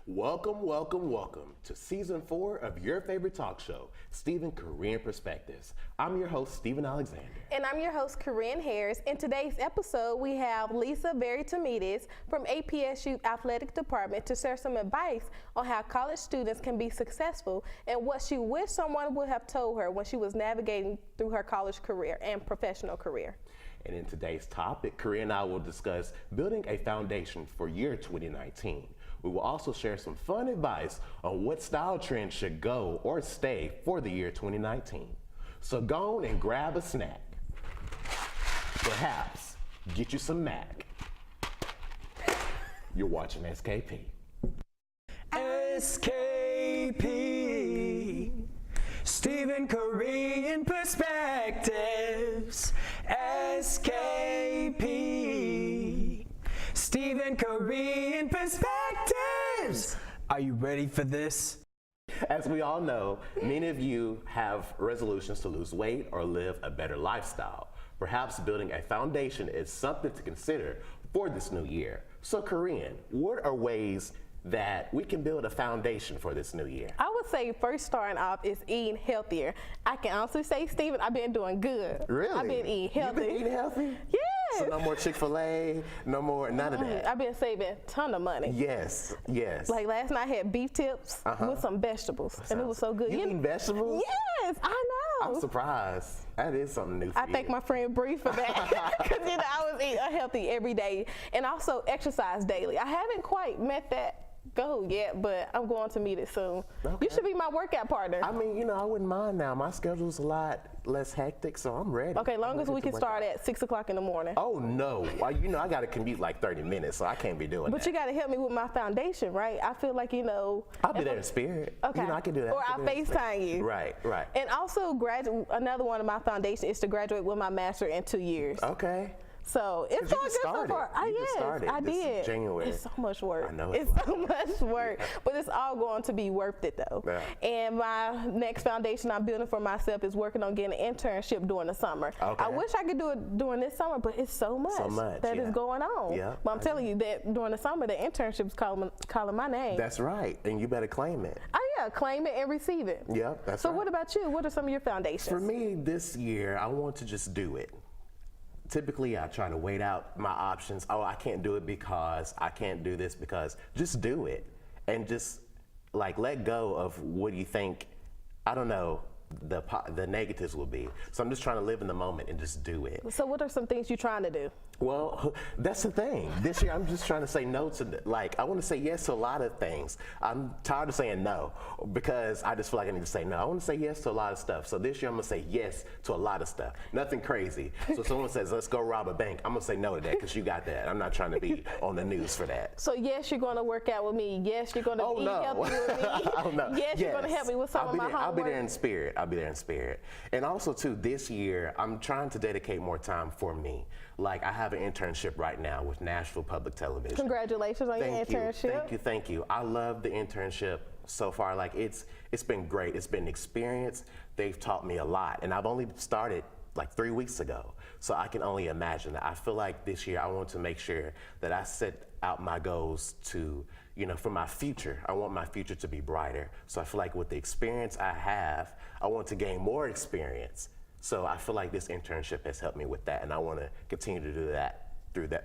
Welcome, welcome, welcome to season 4 of your favorite talk show, Stephen Korean Perspectives. I'm your host, Stephen Alexander. And I'm your host, Corinne Harris. In today's episode, we have Lisa Varytimidis from APSU Athletic Department to share some advice on how college students can be successful and what she wished someone would have told her when she was navigating through her college career and professional career. And in today's topic, Corinne and I will discuss building a foundation for year 2019. We will also share some fun advice on what style trends should go or stay for the year 2019. So go on and grab a snack. Perhaps get you some Mac. You're watching SKP. SKP, Stephen Korean Perspectives. SKP, Stephen Korean Perspectives. Are you ready for this? As we all know, many of you have resolutions to lose weight or live a better lifestyle. Perhaps building a foundation is something to consider for this new year. So Corinne, what are ways that we can build a foundation for this new year? I would say first starting off is eating healthier. I can honestly say, Stephen, I've been doing good. Really? I've been eating healthy. You've been eating healthy? Yes. So no more Chick-fil-A, no more, none of that? I've been saving a ton of money. Yes, yes. Like last night I had beef tips with some vegetables, and it was so good. You eating vegetables? Yes, I know. I'm surprised. That is something new for you. I thank my friend Bree for that, because I was eating healthy every day, and also exercise daily. I haven't quite met that goal yet, but I'm going to meet it soon. Okay. You should be my workout partner. I mean, I wouldn't mind now. My schedule's a lot less hectic, so I'm ready. Okay, long as we can start at 6 o'clock in the morning. Oh no, well, I got to commute like 30 minutes, so I can't be doing that. But you got to help me with my foundation, right? I feel like, I'll be there in spirit. Okay. I can do that. Or I'll FaceTime you. Right, right. And also, another one of my foundation is to graduate with my master in 2 years. Okay. So it's going good so far. Yes, I did. January. It's so much work. I know it's so much work, but it's all going to be worth it though. Yeah. And my next foundation I'm building for myself is working on getting an internship during the summer. Okay. I wish I could do it during this summer, but it's so much that is going on. Yeah. But I'm telling you that during the summer, the internship's calling my name. That's right, and you better claim it. Oh yeah, claim it and receive it. Yeah, that's so right. What about you? What are some of your foundations? For me, this year, I want to just do it. Typically, I try to wait out my options. Oh, I can't do it because I can't do this because. Just do it and just like let go of what you think, I don't know, the negatives will be. So I'm just trying to live in the moment and just do it. So what are some things you're trying to do? Well, that's the thing. This year, I'm just trying to say no to, I want to say yes to a lot of things. I'm tired of saying no because I just feel like I need to say no. I want to say yes to a lot of stuff. So this year, I'm going to say yes to a lot of stuff. Nothing crazy. So if someone says, let's go rob a bank, I'm going to say no to that because you got that. I'm not trying to be on the news for that. So yes, you're going to work out with me. Yes, you're going to eat healthy with me. Oh, no. Yes, you're going to help me with some of my homework. I'll be there in spirit. I'll be there in spirit. And also, too, this year, I'm trying to dedicate more time for me. Like, I have an internship right now with Nashville Public Television. Congratulations on your internship. Thank you. I love the internship so far. Like, it's been great. It's been an experience. They've taught me a lot. And I've only started like 3 weeks ago. So I can only imagine that. I feel like this year I want to make sure that I set out my goals to, for my future. I want my future to be brighter. So I feel like with the experience I have, I want to gain more experience. So I feel like this internship has helped me with that, and I want to continue to do that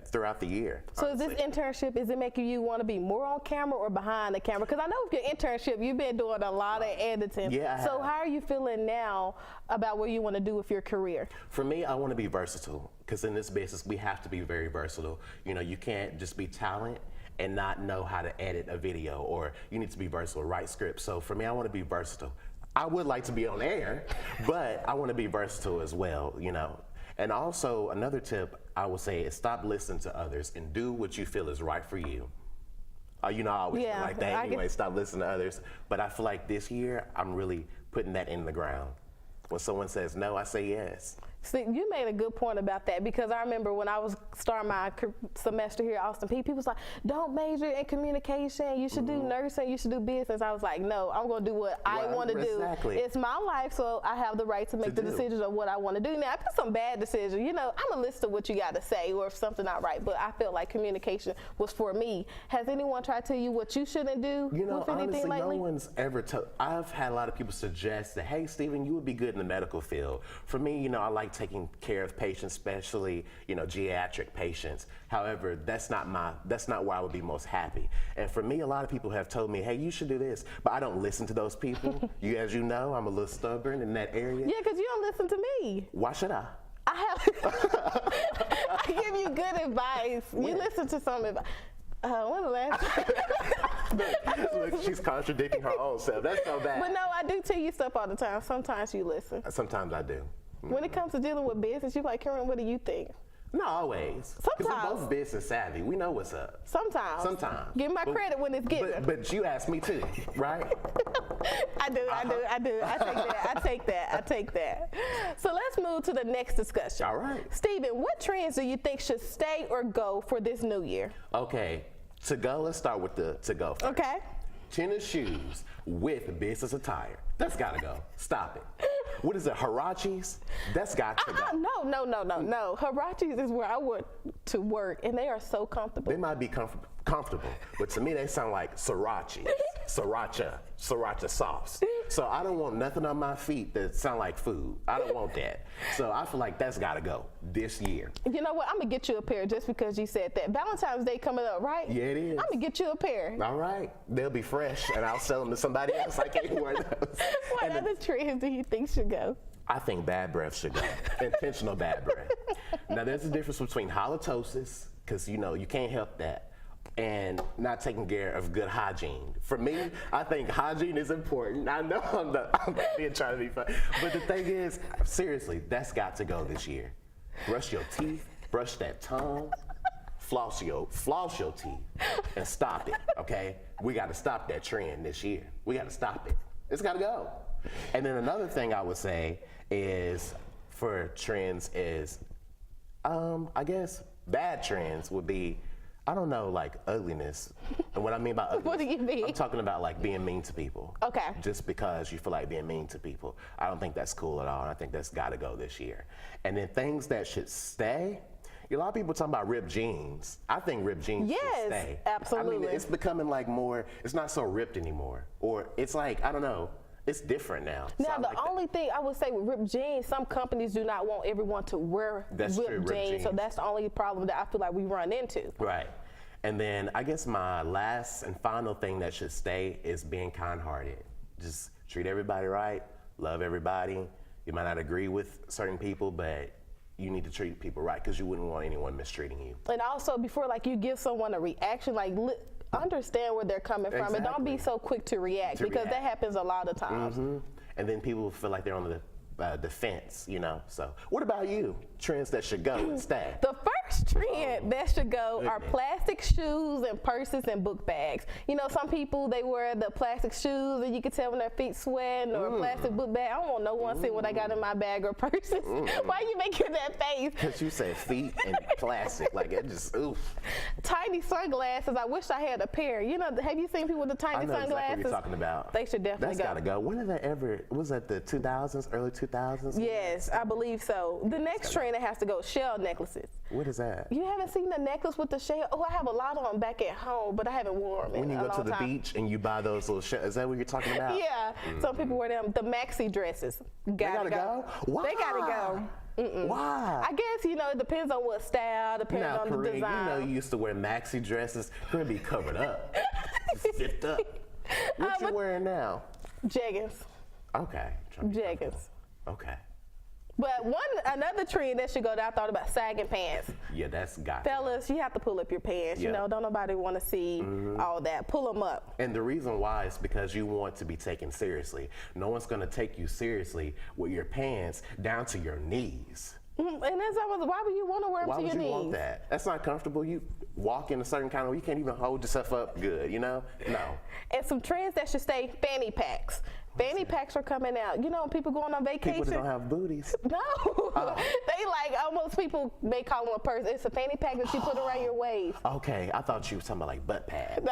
throughout the year. So honestly. Is this internship, is it making you want to be more on camera or behind the camera? Because I know with your internship, you've been doing a lot of editing. Yeah, so how are you feeling now about what you want to do with your career? For me, I want to be versatile, because in this business, we have to be very versatile. You can't just be talent and not know how to edit a video, or you need to be versatile, write scripts. So for me, I want to be versatile. I would like to be on air, but I want to be versatile as well, And also, another tip I would say is stop listening to others and do what you feel is right for you. I always feel like that anyway, stop listening to others. But I feel like this year, I'm really putting that in the ground. When someone says no, I say yes. See, you made a good point about that, because I remember when I was starting my semester here at Austin Peay, people was like, don't major in communication, you should do nursing, you should do business. I was like, no, I'm going to do what I want to do. Exactly. It's my life, so I have the right to make the decisions of what I want to do. Now, I put some bad decisions, I'm going to listen to what you got to say or if something not right, but I felt like communication was for me. Has anyone tried to tell you what you shouldn't do with anything honestly, lately? no one's ever I've had a lot of people suggest that, hey, Stephen, you would be good in the medical field. For me, I like taking care of patients, especially, geriatric patients. However, that's not where I would be most happy. And for me, a lot of people have told me, hey, you should do this, but I don't listen to those people. As you know, I'm a little stubborn in that area. Yeah, because you don't listen to me. Why should I? I give you good advice. You listen to some advice. When the last time? Look, she's contradicting her own self. That's so bad. But no, I do tell you stuff all the time. Sometimes you listen. Sometimes I do. When it comes to dealing with business, you're like, Karen, what do you think? Not always. Because we're both business savvy. We know what's up. Sometimes. Give my credit when it's given. But you asked me too, right? I do. I take that. So let's move to the next discussion. All right. Stephen, what trends do you think should stay or go for this new year? Okay, to go, let's start with the to go first. Okay. Tennis shoes with business attire. That's gotta go. Stop it. What is it, Huaraches? That's got to go. No. Huaraches is where I went to work, and they are so comfortable. They might be comfortable, but to me they sound like srirachas, sriracha sauce. So I don't want nothing on my feet that sound like food. I don't want that. So I feel like that's gotta go this year. You know what? I'm gonna get you a pair just because you said that. Valentine's Day coming up, right? Yeah, it is. I'm gonna get you a pair. All right. They'll be fresh, and I'll sell them to somebody else. I can't wear those. What other trends do you think should go? I think bad breath should go. Intentional bad breath. Now, there's a difference between halitosis, because you can't help that, and not taking care of good hygiene. For me, I think hygiene is important. I know I'm not being trying to be funny, but the thing is, seriously, that's got to go this year. Brush your teeth, brush that tongue, floss your teeth, and stop it, okay? We got to stop that trend this year. We got to stop it. It's got to go. And then another thing I would say is, for trends is, I guess bad trends would be, I don't know, like ugliness. And what I mean by ugliness, what do you mean? I'm talking about like being mean to people. Okay. Just because you feel like being mean to people. I don't think that's cool at all. And I think that's got to go this year. And then things that should stay, a lot of people talking about ripped jeans. I think ripped jeans should stay. Yes, absolutely. I mean, it's becoming like more, it's not so ripped anymore. Or it's like, I don't know, it's different now. Now, So the only thing I would say with ripped jeans, some companies do not want everyone to wear ripped jeans. So that's the only problem that I feel like we run into. Right. And then I guess my last and final thing that should stay is being kind-hearted. Just treat everybody right, love everybody. You might not agree with certain people, but you need to treat people right, because you wouldn't want anyone mistreating you. And also, before you give someone a reaction, understand where they're coming from, and don't be so quick to react, because that happens a lot of times. And then people feel like they're on the defense, So what about you? Trends that should go and stay? The first trend that should go are plastic shoes and purses and book bags. Some people, they wear the plastic shoes and you can tell when their feet sweating, or a plastic book bag. I don't want no one seeing what I got in my bag or purses. Why are you making that face? Because you said feet and plastic, like it just, oof. Tiny sunglasses, I wish I had a pair. Have you seen people with the tiny sunglasses? Exactly what you're talking about. They should definitely That's gotta go. When did that ever, was that the 2000s, early 2000s? Yes, I believe so. The next trend that has to go, shell necklaces. What is that? You haven't seen the necklace with the shell? Oh, I have a lot of them back at home, but I haven't worn them When you go to the beach and you buy those little shells, is that what you're talking about? Yeah. Some people wear them, the maxi dresses. They gotta go? Why? They gotta go. Why? I guess, it depends on what style, depends on the design. You used to wear maxi dresses. Could be covered up, zipped up. What you wearing now? Jeggings. Okay. Jeggings. Okay. But another trend that should go that I thought about, sagging pants. Yeah, that's got Fellas, you have to pull up your pants. Don't nobody want to see all that. Pull them up. And the reason why is because you want to be taken seriously. No one's going to take you seriously with your pants down to your knees. And that's why would you want to wear them to your knees? Why would you want that? That's not comfortable. You walk in a certain kind of way, you can't even hold yourself up good, No. And some trends that should stay, fanny packs. Fanny packs are coming out. You know, when people going on vacation. People that don't have booties. No, they like almost people may call them a purse. It's a fanny pack that you put around your waist. Okay, I thought you were talking about like butt pads.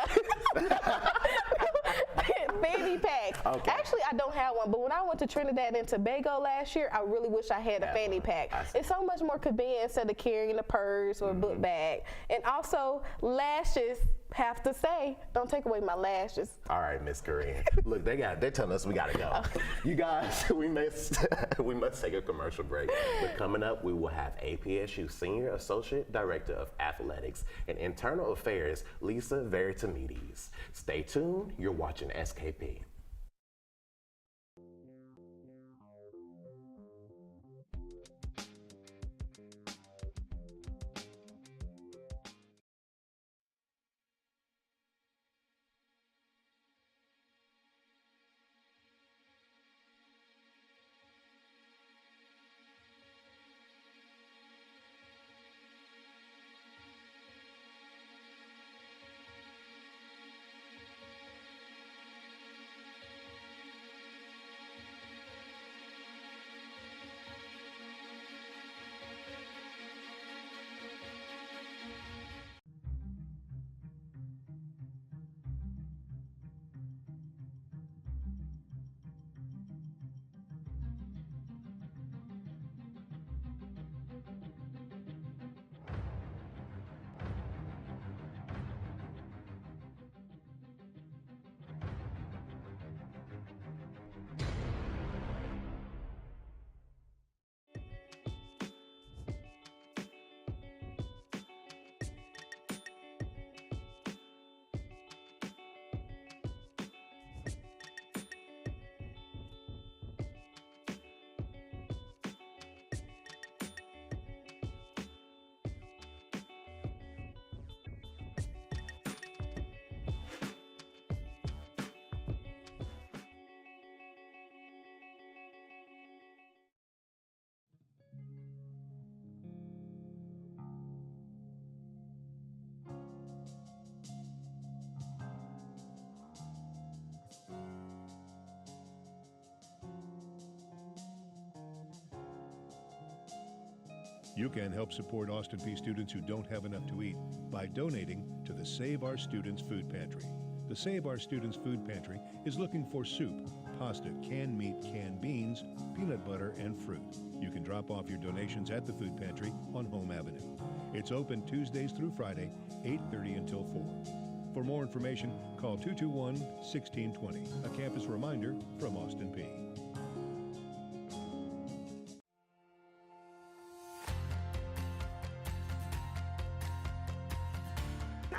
Fanny pack. Okay. Actually, I don't have one, but when I went to Trinidad and Tobago last year, I really wish I had a fanny pack. It's so much more convenient instead of carrying a purse or a book bag. And also, lashes. Have to say, don't take away my lashes. All right, Miss Korean. Look, they're telling us we gotta go. You guys, we must take a commercial break. But coming up, we will have APSU Senior Associate Director of Athletics and Internal Affairs, Lisa Varytimidis. Stay tuned. You're watching SKP. You can help support Austin Peay students who don't have enough to eat by donating to the Save Our Students Food Pantry. The Save Our Students Food Pantry is looking for soup, pasta, canned meat, canned beans, peanut butter, and fruit. You can drop off your donations at the food pantry on Home Avenue. It's open Tuesdays through Friday, 8:30 until 4. For more information, call 221-1620, a campus reminder from Austin Peay.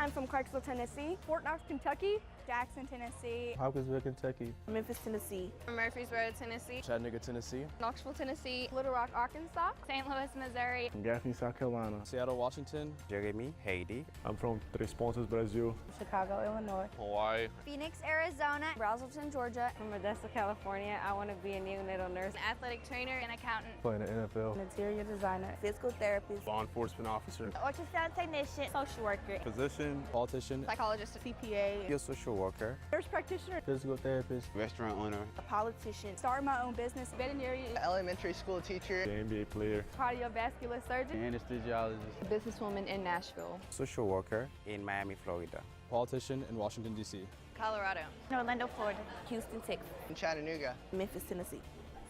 I'm from Clarksville, Tennessee. Fort Knox, Kentucky. Jackson, Tennessee. Hopkinsville, Kentucky. Memphis, Tennessee. Murfreesboro, Tennessee. Chattanooga, Tennessee. Knoxville, Tennessee. Little Rock, Arkansas. St. Louis, Missouri. From Gaffney, South Carolina. Seattle, Washington. Jeremy, Haiti. I'm from Três Pontas, Brazil. Chicago, Illinois. Hawaii. Phoenix, Arizona. Brazelton, Georgia. From Modesto, California. I want to be a neonatal nurse. An athletic trainer and accountant. Playing the NFL. An interior designer. Physical therapist. Law enforcement officer. Ultrasound technician. Social worker. Physician. Politician. Psychologist. CPA. Your social worker. Nurse practitioner. Physical therapist. Restaurant owner. A politician. Started my own business. Veterinarian. Elementary school teacher. The NBA player. Cardiovascular surgeon. Anesthesiologist. Businesswoman in Nashville. Social worker in Miami, Florida. Politician in Washington, D.C. Colorado. Orlando, Florida. Houston, Texas. In Chattanooga. Memphis, Tennessee.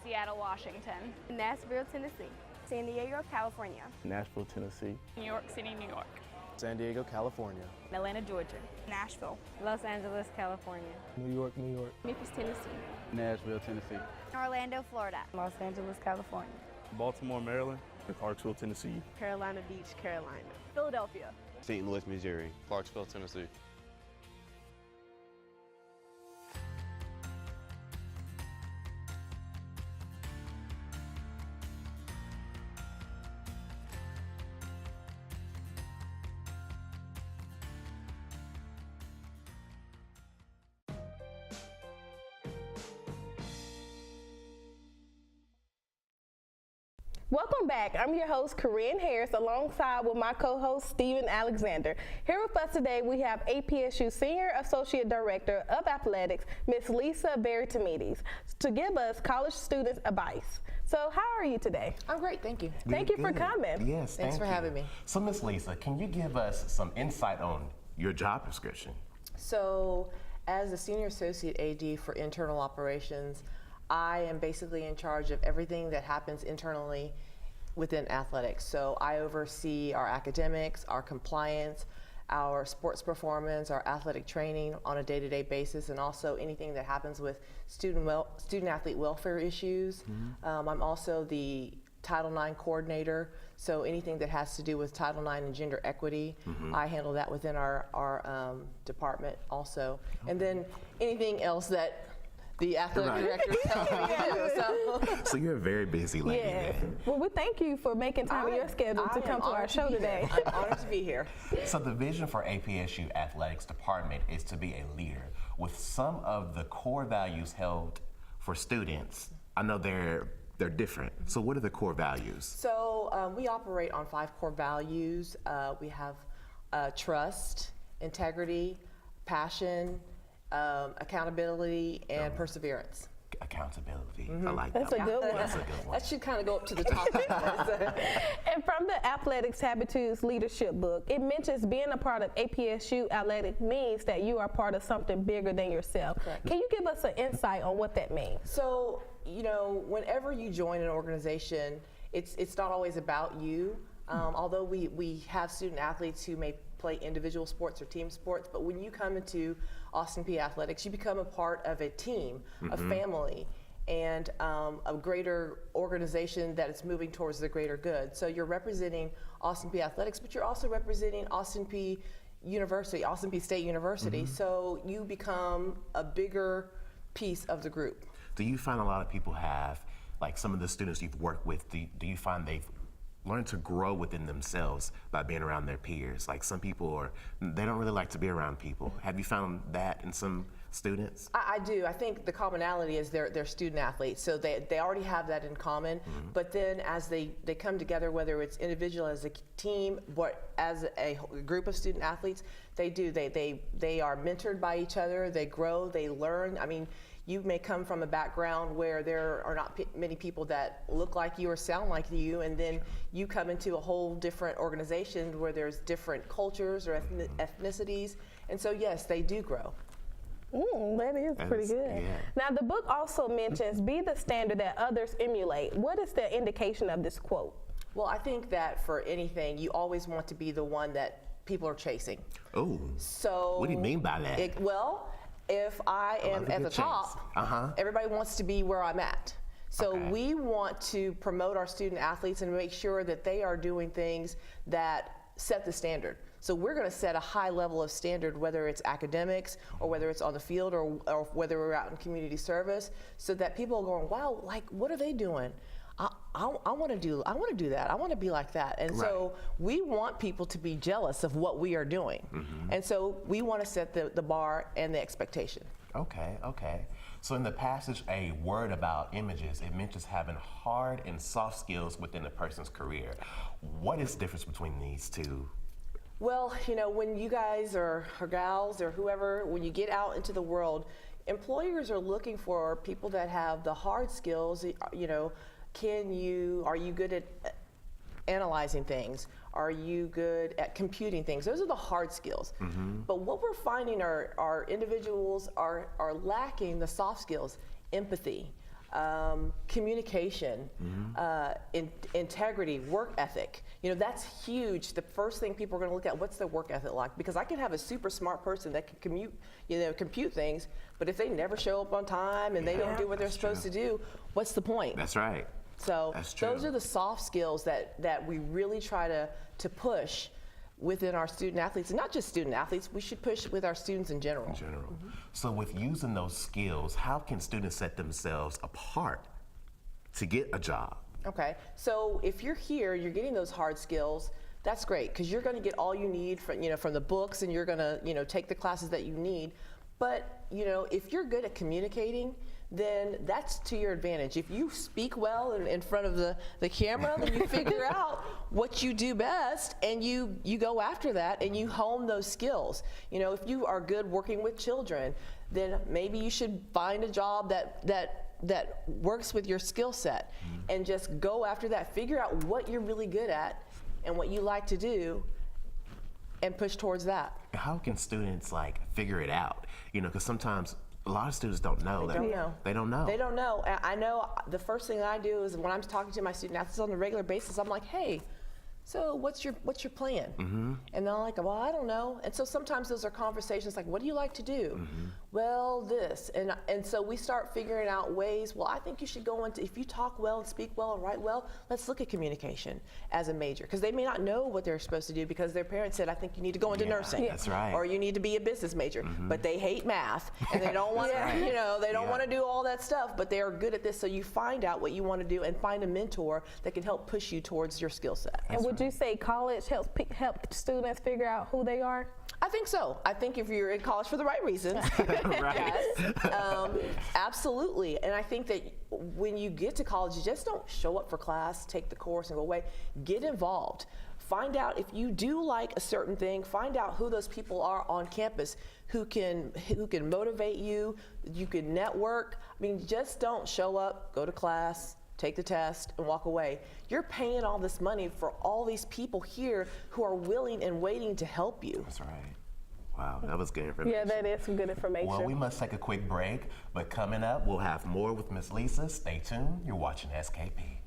Seattle, Washington. Nashville, Tennessee. San Diego, California. Nashville, Tennessee. New York City, New York. San Diego, California. Atlanta, Georgia. Nashville. Los Angeles, California. New York, New York. Memphis, Tennessee. Nashville, Tennessee. Orlando, Florida. Los Angeles, California. Baltimore, Maryland. Clarksville, Tennessee. Carolina Beach, Carolina. Philadelphia. St. Louis, Missouri. Clarksville, Tennessee. Welcome back. I'm your host, Corinne Harris, alongside with my co-host, Steven Alexander. Here with us today, we have APSU Senior Associate Director of Athletics, Ms. Lisa Varytimidis, to give us college students advice. So how are you today? I'm great, thank you. Thank you for coming. Yes, Thanks for having me. So, Ms. Lisa, can you give us some insight on your job description? So, as the Senior Associate AD for Internal Operations, I am basically in charge of everything that happens internally within athletics. So I oversee our academics, our compliance, our sports performance, our athletic training on a day-to-day basis, and also anything that happens with student-athlete welfare issues. I'm also the Title IX coordinator, so anything that has to do with Title IX and gender equity, I handle that within our department also. And then anything else that the athletic director tells me to do. So you're a very busy lady. Yes. then. Well, we thank you for making time in your schedule to come to our show today. I'm honored to be here. So the vision for APSU Athletics Department is to be a leader with some of the core values held for students. I know they're different. So what are the core values? So we operate on 5 core values. We have trust, integrity, passion, accountability, and perseverance. Accountability. I like That's that a good one. That's a good one. That should kind of go up to the top. And from the Athletics Habitudes Leadership book, it mentions being a part of APSU Athletic means that you are part of something bigger than yourself. Correct. Can you give us an insight on what that means? So, you know, whenever you join an organization, it's not always about you. Although we have student athletes who may play individual sports or team sports, but when you come into Austin Peay Athletics, you become a part of a team, a family, and a greater organization that is moving towards the greater good. So you're representing Austin Peay Athletics, but you're also representing Austin Peay University, Austin Peay State University. So you become a bigger piece of the group. Do you find a lot of people have, like some of the students you've worked with, do you find they've learn to grow within themselves by being around their peers? Like some people they don't really like to be around people. Have you found that in some students? I do. I think the commonality is they're student athletes, so they already have that in common. But then as they come together, whether it's individual as a team, or as a group of student athletes, they are mentored by each other. They grow. They learn. I mean, you may come from a background where there are not many people that look like you or sound like you, and then you come into a whole different organization where there's different cultures or ethnicities, and so yes, they do grow. That is pretty good. Yeah. Now, the book also mentions be the standard that others emulate. What is the indication of this quote? Well, I think that for anything, you always want to be the one that people are chasing. Oh. So What do you mean by that? If I am at the top, everybody wants to be where I'm at. So we want to promote our student athletes and make sure that they are doing things that set the standard. So we're going to set a high level of standard, whether it's academics or whether it's on the field or whether we're out in community service, so that people are going, wow, like, what are they doing? I want to do that. I want to be like that. And so we want people to be jealous of what we are doing. And so we want to set the bar and the expectation. Okay. So in the passage, a word about images, it mentions having hard and soft skills within a person's career. What is the difference between these two? Well, you know, when you guys or gals or whoever, when you get out into the world, employers are looking for people that have the hard skills. You know, are you good at analyzing things? Are you good at computing things? Those are the hard skills. But what we're finding are individuals are lacking the soft skills, empathy, communication, integrity, work ethic. You know, that's huge. The first thing people are going to look at, what's their work ethic like? Because I can have a super smart person that can compute things, but if they never show up on time and they don't do what they're supposed to do, what's the point? That's right. So those are the soft skills that we really try to push within our student athletes, and not just student athletes, we should push with our students in general. So with using those skills, how can students set themselves apart to get a job? Okay, so if you're here, you're getting those hard skills, that's great, because you're going to get all you need from the books, and you're going to take the classes that you need. But, you know, if you're good at communicating, then that's to your advantage. If you speak well in front of the camera, then you figure out what you do best and you go after that and you hone those skills. You know, if you are good working with children, then maybe you should find a job that works with your skill set and just go after that. Figure out what you're really good at and what you like to do and push towards that. How can students like figure it out? You know, because sometimes a lot of students don't know. They don't know. They don't know. They don't know. I know the first thing I do is when I'm talking to my student athletes on a regular basis, I'm like, hey, so what's your plan? And they're like, well, I don't know. And so sometimes those are conversations like, what do you like to do? Well, this. And so we start figuring out ways, well, I think you should go into, if you talk well and speak well and write well, let's look at communication as a major. Because they may not know what they're supposed to do because their parents said, I think you need to go into nursing. That's right. Or you need to be a business major. But they hate math and they don't want to, you know, they don't want to do all that stuff, but they are good at this. So you find out what you want to do and find a mentor that can help push you towards your skill set. And would you say college help students figure out who they are? I think so. I think if you're in college for the right reasons, yes, absolutely. And I think that when you get to college, you just don't show up for class, take the course, and go away. Get involved. Find out if you do like a certain thing. Find out who those people are on campus who can motivate you. You can network. I mean, just don't show up, go to class, take the test, and walk away. You're paying all this money for all these people here who are willing and waiting to help you. That's right. Wow, that was good information. Yeah, that is some good information. Well, we must take a quick break, but coming up, we'll have more with Miss Lisa. Stay tuned. You're watching SKP.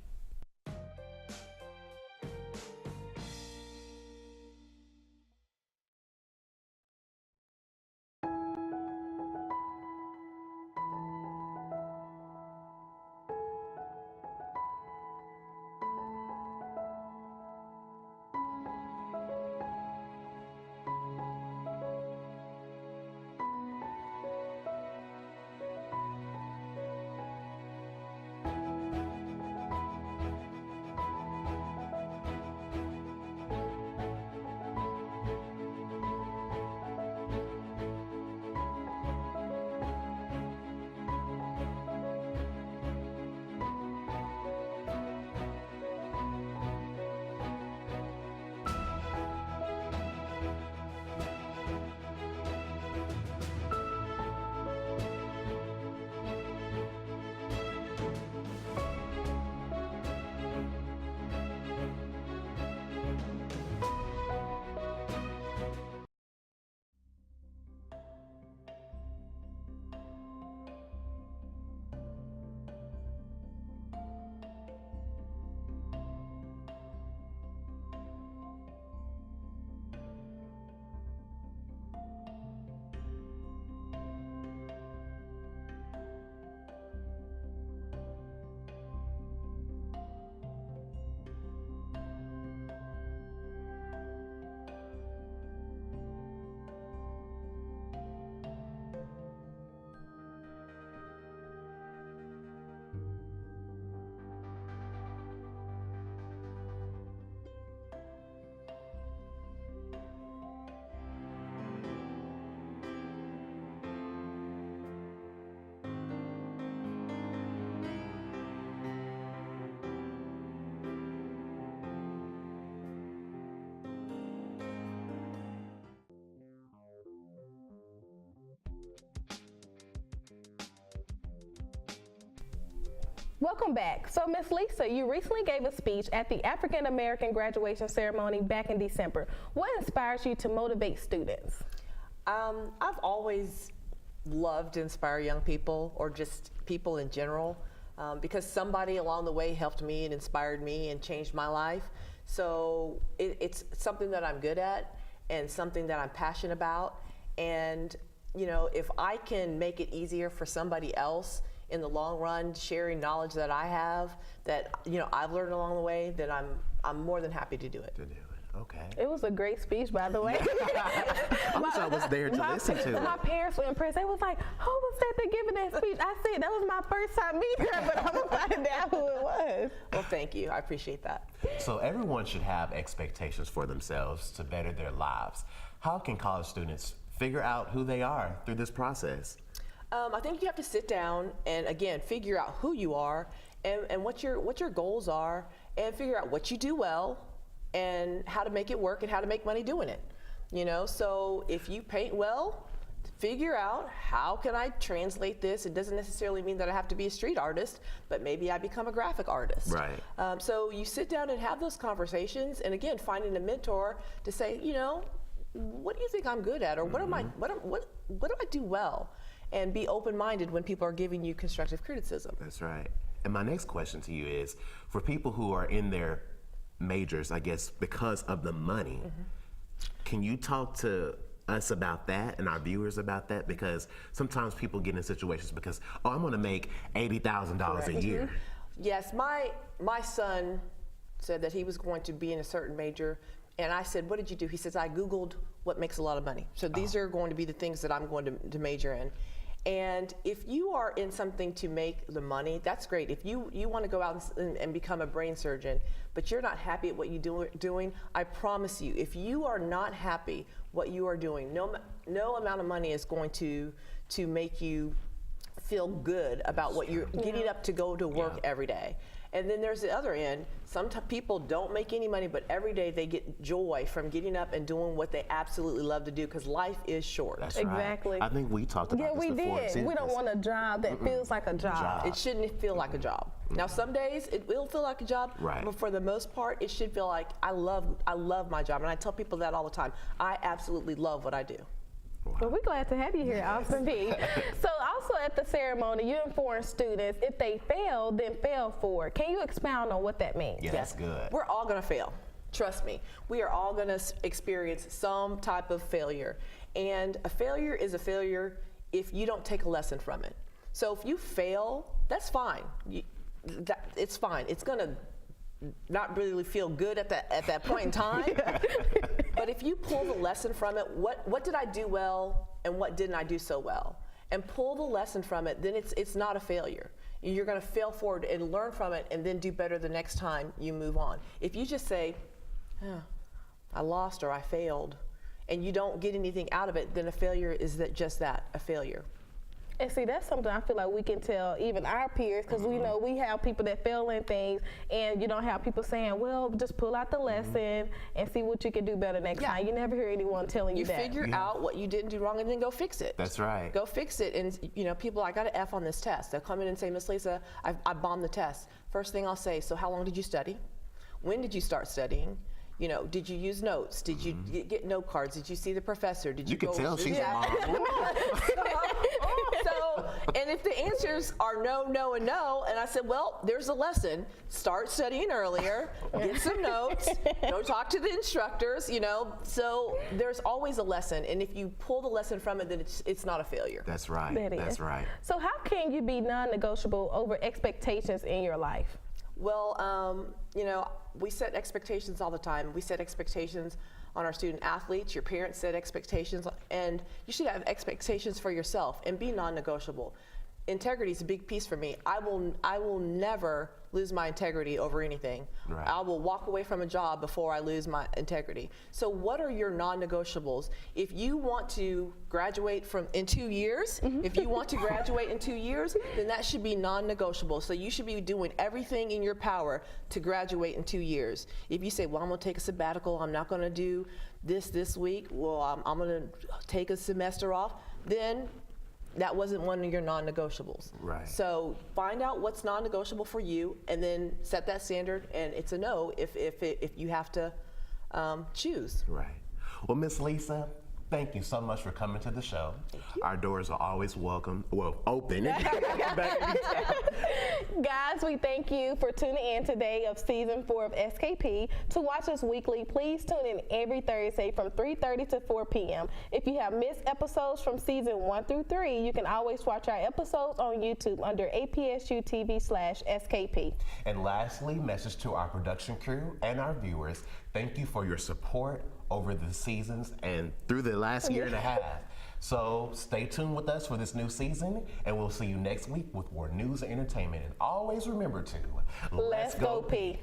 Welcome back. So, Miss Lisa, you recently gave a speech at the African American graduation ceremony back in December. What inspires you to motivate students? I've always loved to inspire young people or just people in general because somebody along the way helped me and inspired me and changed my life. So it's something that I'm good at and something that I'm passionate about. And, you know, if I can make it easier for somebody else in the long run, sharing knowledge that I have, that, you know, I've learned along the way, then I'm more than happy to do it. Okay. It was a great speech, by the way. I wish I was there to listen to it. My parents were impressed. They was like, who was that giving that speech? I said, that was my first time meeting her, but I'm going to find out who it was. Well, thank you. I appreciate that. So everyone should have expectations for themselves to better their lives. How can college students figure out who they are through this process? I think you have to sit down and, again, figure out who you are and what your goals are, and figure out what you do well and how to make it work and how to make money doing it. You know, so if you paint well, figure out how can I translate this. It doesn't necessarily mean that I have to be a street artist, but maybe I become a graphic artist. Right. So you sit down and have those conversations, and again, finding a mentor to say, you know, what do you think I'm good at, or what do I do well, and be open-minded when people are giving you constructive criticism. That's right. And my next question to you is, for people who are in their majors, I guess, because of the money, can you talk to us about that and our viewers about that? Because sometimes people get in situations because, oh, I'm going to make $80,000 a year. Yes, my son said that he was going to be in a certain major, and I said, what did you do? He says, I Googled what makes a lot of money. So these are going to be the things that I'm going to major in. And if you are in something to make the money, that's great. If you want to go out and become a brain surgeon, but you're not happy at what you're doing, I promise you, if you are not happy what you are doing, no amount of money is going to make you feel good about what you're getting up to go to work every day. And then there's the other end. Some people don't make any money, but every day they get joy from getting up and doing what they absolutely love to do, because life is short. That's exactly. Right. I think we talked about this before. Yeah, we did. We don't want a job that feels like a job. It shouldn't feel like a job. Now, some days it will feel like a job, but for the most part, it should feel like I love my job. And I tell people that all the time. I absolutely love what I do. Wow. Well, we're glad to have you here, Austin Peay. So also at the ceremony, you inform students if they fail, then fail forward. Can you expound on what that means? Yeah, that's good. We're all going to fail. Trust me. We are all going to experience some type of failure. And a failure is a failure if you don't take a lesson from it. So if you fail, that's fine. It's fine. It's going to not really feel good at that point in time. But if you pull the lesson from it, what did I do well and what didn't I do so well? And pull the lesson from it, then it's not a failure. You're going to fail forward and learn from it and then do better the next time you move on. If you just say, I lost or I failed, and you don't get anything out of it, then a failure is just that, a failure. And see, that's something I feel like we can tell even our peers, because we know we have people that fail in things, and you don't have people saying, well, just pull out the lesson and see what you can do better next time. You never hear anyone telling you that. You figure out what you didn't do wrong and then go fix it. That's right. Go fix it. And you know, people, I got an F on this test. They'll come in and say, Miss Lisa, I bombed the test. First thing I'll say, so how long did you study? When did you start studying? You know, did you use notes? Did you get note cards? Did you see the professor? Did you can tell she's a mom. So, and if the answers are no, no, and no, and I said, well, there's a lesson. Start studying earlier, get some notes, go talk to the instructors, you know. So there's always a lesson, and if you pull the lesson from it, then it's not a failure. That's right. That's right. So how can you be non-negotiable over expectations in your life? Well, you know, we set expectations all the time. We set expectations on our student athletes. Your parents set expectations, and you should have expectations for yourself and be non-negotiable. Integrity is a big piece for me. I will never lose my integrity over anything. Right. I will walk away from a job before I lose my integrity. So what are your non-negotiables? If you want to graduate in 2 years, if you want to graduate in 2 years, then that should be non-negotiable. So you should be doing everything in your power to graduate in 2 years. If you say, well, I'm gonna take a sabbatical, I'm not gonna do this week, well, I'm gonna take a semester off, then that wasn't one of your non-negotiables. Right. So find out what's non-negotiable for you, and then set that standard. And it's a no if you have to choose. Right. Well, Miss Lisa, thank you so much for coming to the show. Thank you. Our doors are always open. Guys, we thank you for tuning in today of season 4 of SKP. To watch us weekly, please tune in every Thursday from 3:30 to 4 p.m. If you have missed episodes from season 1 through 3, you can always watch our episodes on YouTube under APSU-TV/SKP. And lastly, message to our production crew and our viewers. Thank you for your support over the seasons and through the last year and a half. So stay tuned with us for this new season, and we'll see you next week with more news and entertainment. And always remember to, let's go Peay.